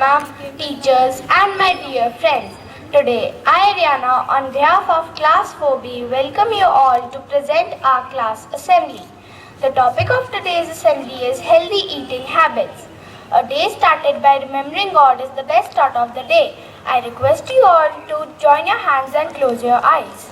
ma'am, teachers, and my dear friends. Today, I, Ariana, on behalf of Class 4B, welcome you all to present our class assembly. The topic of today's assembly is healthy eating habits. A day started by remembering God is the best start of the day. I request you all to join your hands and close your eyes.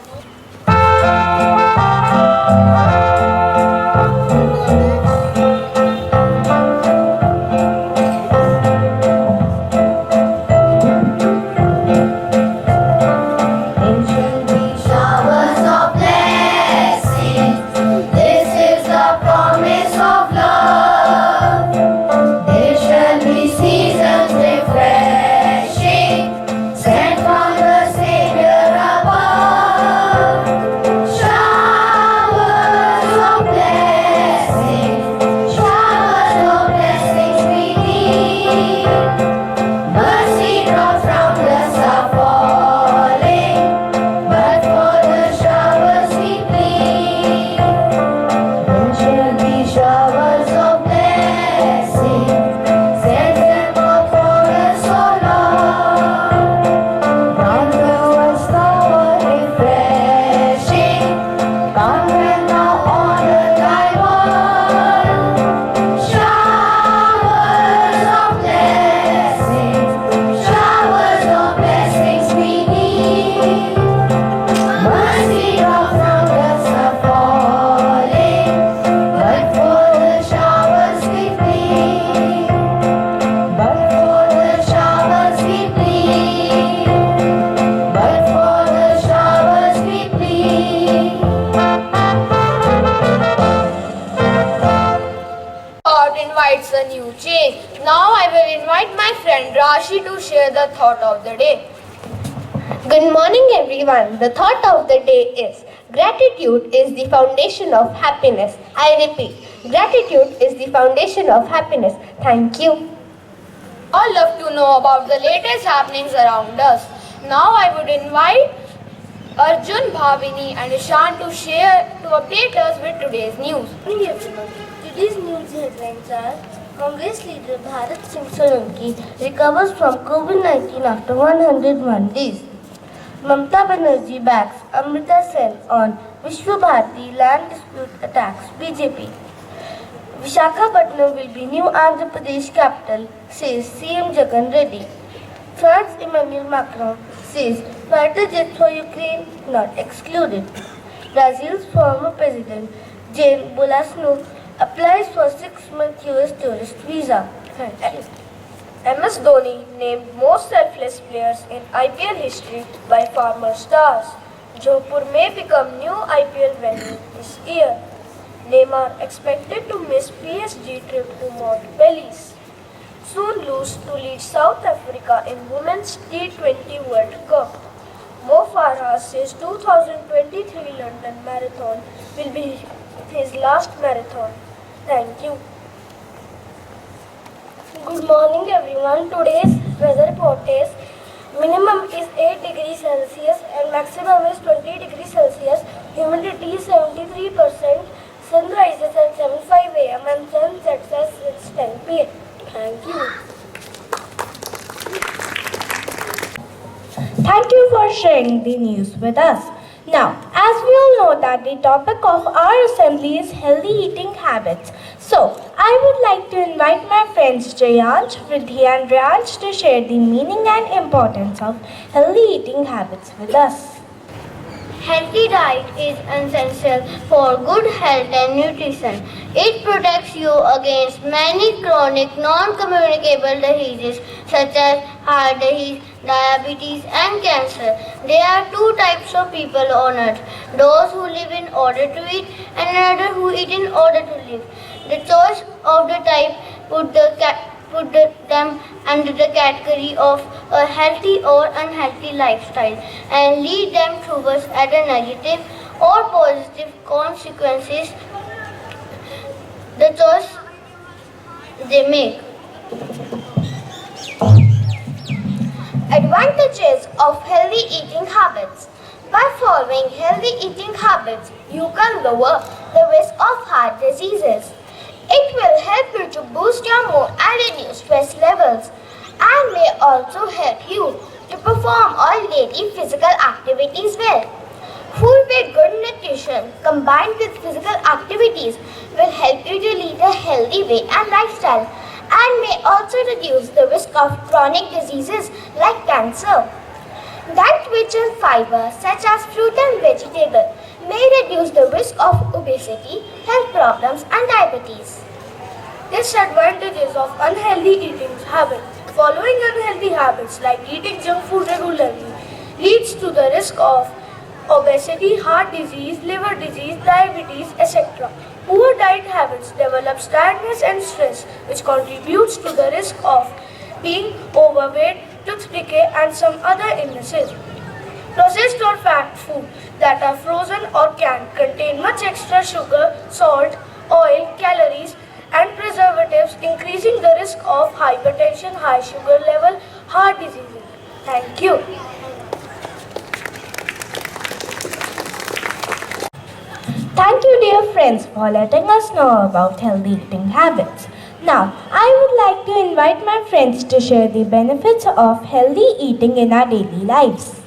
Invites a new change. Now I will invite my friend Rashi to share the thought of the day. Good morning everyone. The thought of the day is gratitude is the foundation of happiness. I repeat, gratitude is the foundation of happiness. Thank you. All love to know about the latest happenings around us. Now I would invite Arjun, Bhavini and Ishan to update us with today's news. Good morning everyone. Today's news headlines are Congress leader Bharat Singh Solanki recovers from COVID-19 after 101 days. Mamata Banerjee backs Amrita Sen on Vishwa Bharati land dispute attacks BJP. Visakhapatnam will be new Andhra Pradesh capital, says CM Jagan Reddy. France Emmanuel Macron says fighter jets for Ukraine not excluded. Brazil's former president Jair Bolsonaro applies for 6-month US tourist visa. MS Dhoni named most selfless players in IPL history by farmer stars. Jodhpur may become new IPL venue this year. Neymar expected to miss PSG trip to Montpellier. Soon lose to lead South Africa in Women's T20 World Cup. Mo Farah says 2023 London Marathon will be his last marathon. Thank you. Good morning everyone. Today's weather report is minimum is 8 degrees Celsius and maximum is 20 degrees Celsius. Humidity is 73%. Sun rises at 7:05 a.m. and sun sets at 6:10 p.m. Thank you. Thank you for sharing the news with us. Now, as we all know that the topic of our assembly is healthy eating habits. So, I would like to invite my friends Jayansh, Vriddhi and Ryansh to share the meaning and importance of healthy eating habits with us. Healthy diet is essential for good health and nutrition. It protects you against many chronic non-communicable diseases such as heart disease, diabetes and cancer. There are two types of people on earth, those who live in order to eat and another who eat in order to live. The choice of the type put them under the category of a healthy or unhealthy lifestyle and lead them towards either negative or positive consequences the choice they make. Advantages of healthy eating habits. By following healthy eating habits, you can lower the risk of heart diseases. It will help you to boost your mood and reduce stress levels and may also help you to perform all daily physical activities well. Food with good nutrition combined with physical activities will help you to lead a healthy weight and lifestyle and may also reduce the risk of chronic diseases like cancer. Diet-rich in fiber such as fruit and vegetable may reduce the risk of obesity, health problems and diabetes. Disadvantages of unhealthy eating habits. Following unhealthy habits like eating junk food regularly leads to the risk of obesity, heart disease, liver disease, diabetes, etc. Poor diet habits develop tiredness and stress, which contributes to the risk of being overweight, tooth decay, and some other illnesses. Processed or packed food that are frozen or canned contain much extra sugar, salt, oil, calories, and preservatives, increasing the risk of hypertension, high sugar level, heart diseases. Thank you. Thank you, dear friends, for letting us know about healthy eating habits. Now, I would like to invite my friends to share the benefits of healthy eating in our daily lives.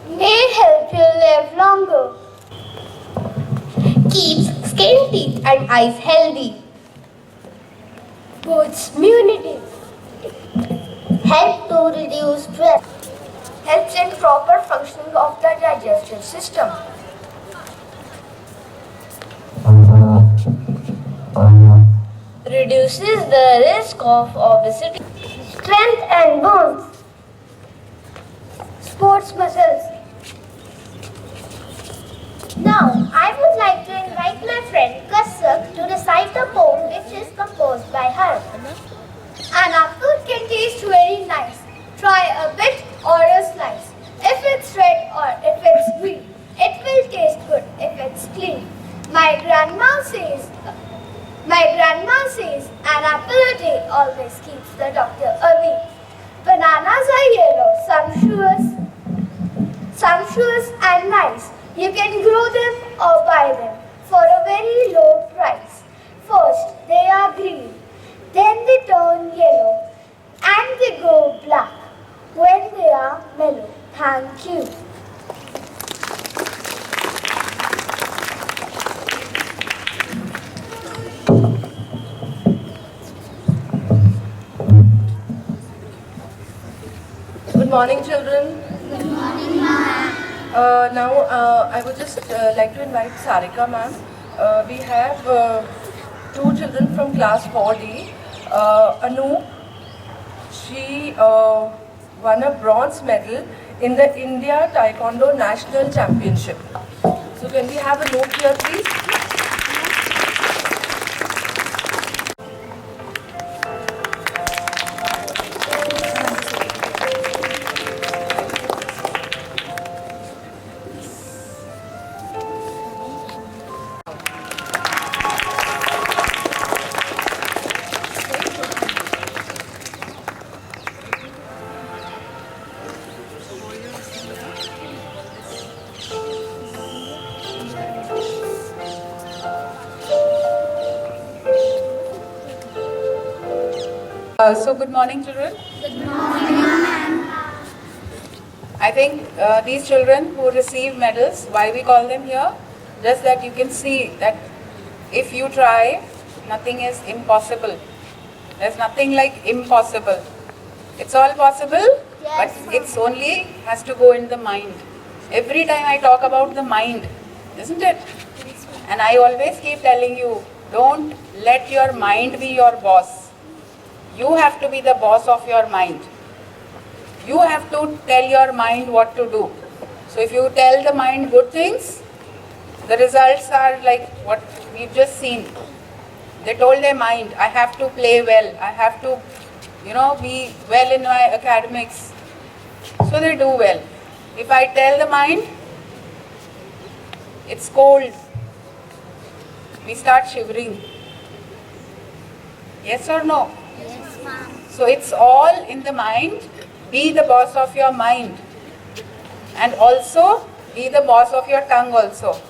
May help you live longer. Keeps skin, teeth, and eyes healthy. Boosts immunity. Help to reduce stress. Helps in proper functioning of the digestive system. Reduces the risk of obesity. Strength and bones. Sports muscles. Now, I would like to invite my friend Kassak to recite a poem which is composed by her. An apple can taste very nice. Try a bit or a slice. If it's red or if it's green, it will taste good if it's clean. My grandma says, an apple a day always keeps the doctor away. Bananas are yellow, sumptuous and nice. You can grow them or buy them for a very low price. First, they are green, then they turn yellow, and they go black when they are mellow. Thank you. Good morning, children. Good morning, ma'am. Now, I would just like to invite Sarika, ma'am. We have two children from class 4D. Anu, she won a bronze medal in the India Taekwondo National Championship. So, can we have a note here, please? So good morning, children. Good morning, ma'am. I think these children who receive medals, why we call them here, just that you can see that if you try, nothing is impossible. There's nothing like impossible. It's all possible, but it's only has to go in the mind. Every time I talk about the mind, isn't it? And I always keep telling you, don't let your mind be your boss. You have to be the boss of your mind. You have to tell your mind what to do. So if you tell the mind good things, the results are like what we've just seen. They told their mind, I have to play well, I have to, be well in my academics. So they do well. If I tell the mind, it's cold, we start shivering. Yes or no? So it's all in the mind. Be the boss of your mind. And also be the boss of your tongue also.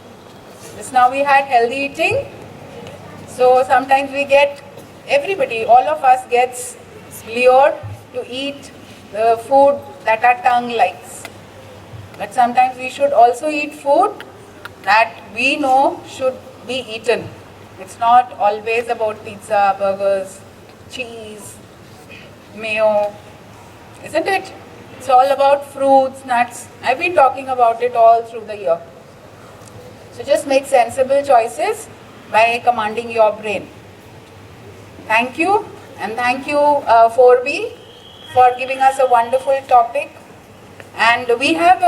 Just now we had healthy eating. So sometimes we get, everybody, all of us gets lured to eat the food that our tongue likes. But sometimes we should also eat food that we know should be eaten. It's not always about pizza, burgers, cheese, mayo, isn't it? It's all about fruits, nuts. I've been talking about it all through the year. So just make sensible choices by commanding your brain. Thank you, and thank you 4B for giving us a wonderful topic. And we have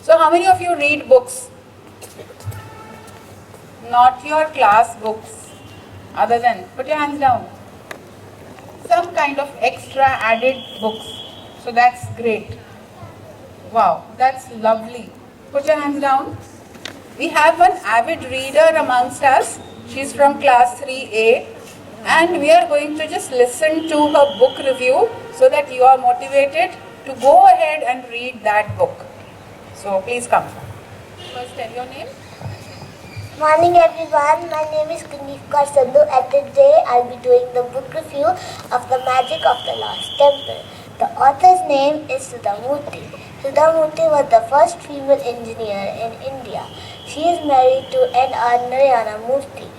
so how many of you read books? Not your class books, other than, put your hands down, some kind of extra added books. So that's great. Wow, that's lovely. Put your hands down. We have one avid reader amongst us. She's from class 3A, and we are going to just listen to her book review so that you are motivated to go ahead and read that book. So please come. First tell your name. Morning everyone, my name is Kunifkar Sandhu and today I'll be doing the book review of The Magic of the Lost Temple. The author's name is Sudha Murty. Sudha Murty was the first female engineer in India. She is married to N.R. Narayana Murty.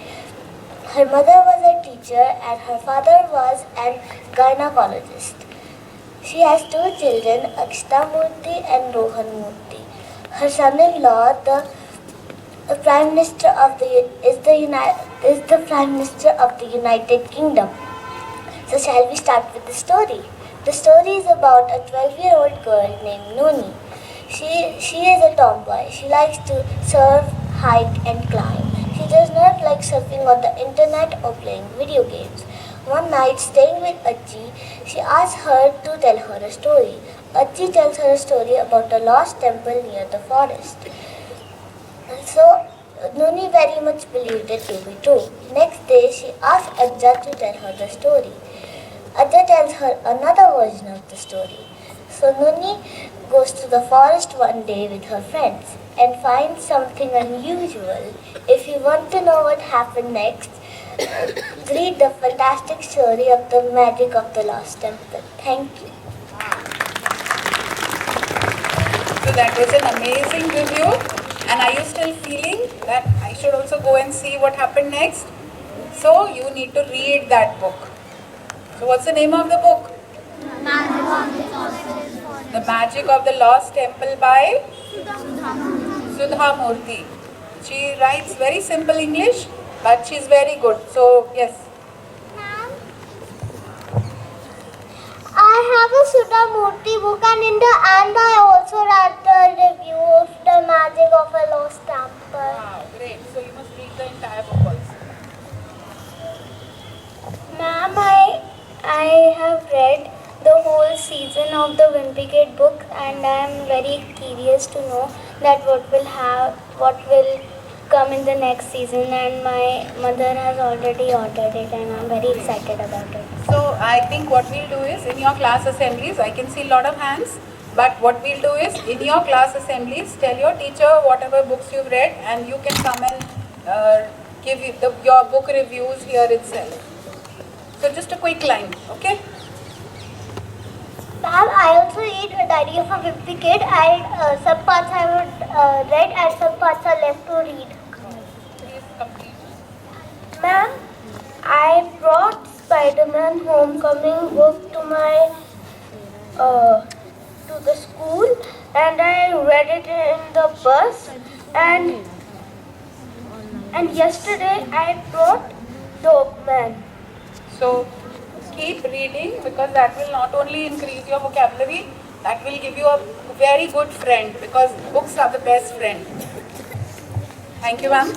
Her mother was a teacher and her father was an gynecologist. She has two children, Akshita Murty and Rohan Murty. Her son-in-law, the Prime Minister of is the Prime Minister of the United Kingdom. So shall we start with the story? The story is about a 12-year-old girl named Noni. She is a tomboy. She likes to surf, hike and climb. She does not like surfing on the internet or playing video games. One night, staying with Achi, she asks her to tell her a story. Achi tells her a story about a lost temple near the forest. So, Noni very much believed it to be true. Next day, she asks Ajja to tell her the story. Ajja tells her another version of the story. So, Noni goes to the forest one day with her friends and finds something unusual. If you want to know what happened next, read the fantastic story of The Magic of the Lost Temple. Thank you. So that was an amazing review. And are you still feeling that I should also go and see what happened next? So you need to read that book. So what's the name of the book? The Magic of the Lost Temple by Sudha Murty. She writes very simple English, but she's very good. So yes. I have a Sudha Murty book and I also read the review of The Magic of a Lost Temple. Wow, great. So you must read the entire book also. Ma'am, I have read the whole season of the Wimpy Kid book and I am very curious to know that what will come in the next season, and my mother has already ordered it and I'm very excited about it. So I think what we'll do is in your class assemblies, I can see a lot of hands, but what we'll do is in your class assemblies, tell your teacher whatever books you've read and you can come and give your book reviews here itself. So just a quick line, okay? Ma'am, I also read A Diary of a Wimpy Kid and some parts I would read and some parts are left to read. Please complete. Ma'am, I brought Spider-Man Homecoming book to my to the school and I read it in the bus and yesterday I brought Dope Man. So keep reading because that will not only increase your vocabulary, that will give you a very good friend because books are the best friend. Thank you, ma'am.